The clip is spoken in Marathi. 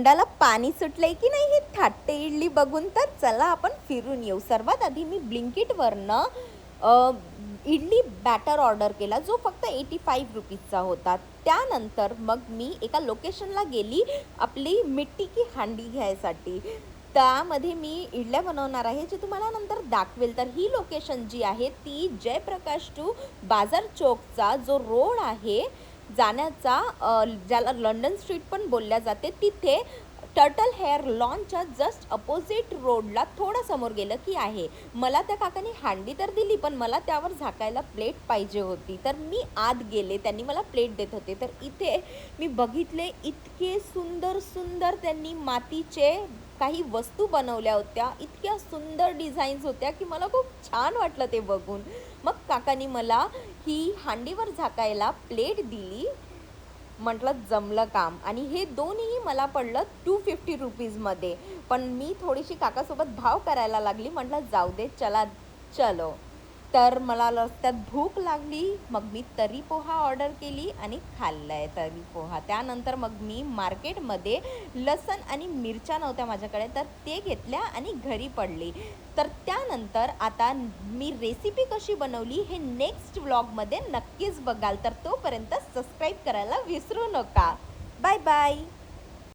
तोंडाला पाणी सुटलंय की नाही हे थाट्टे इडली बघून. तर चला आपण फिरून येऊ. सर्वात आधी मी ब्लिंकिटवरनं इडली बॅटर ऑर्डर केला, जो फक्त 85 रुपीजचा होता. त्यानंतर मग मी एका लोकेशनला गेली आपली मिट्टी की हांडी घ्यायसाठी. त्यामध्ये मी इडल्या बनवणार आहे, जे तुम्हाला नंतर दाखवेल. तर ही लोकेशन जी आहे ती जयप्रकाश टू बाजार चौकचा जो रोड आहे जाण्याचा, ज्याला लंडन स्ट्रीट पण बोलल्या जाते, तिथे टर्टल हेअर लॉनच्या जस्ट अपोजिट रोडला थोडं समोर गेलं की आहे. मला त्या काकाने हांडी तर दिली, पण मला त्यावर झाकायला प्लेट पाहिजे होती. तर मी आत गेले, त्यांनी मला प्लेट देत होते. तर इथे मी बघितले इतके सुंदर सुंदर त्यांनी मातीचे काही वस्तू बनवल्या होत्या. इतक्या सुंदर डिझाईन्स होत्या की मला खूप छान वाटलं ते बघून. मग काकांनी मला ही हांडीवर झाकायला प्लेट दिली. म्हटलं जमलं काम. आणि हे दोन्ही मला पडलं 250 रुपीजमध्ये. पण मी थोडीशी काकासोबत भाव करायला लागली. म्हटलं जाऊ दे, चलो. तर मला रस्त्यात भूक लागली, मग मी तर्री पोहा ऑर्डर केली आणि खाल्लं आहे तर्री पोहा. त्यानंतर मग मी मार्केटमध्ये लसण आणि मिरच्या नव्हत्या माझ्याकडे, तर ते घेतल्या आणि घरी पडली. तर त्यानंतर आता मी रेसिपी कशी बनवली हे नेक्स्ट व्लॉगमध्ये नक्कीच बघाल. तर तोपर्यंत सबस्क्राईब करायला विसरू नका. Bye bye.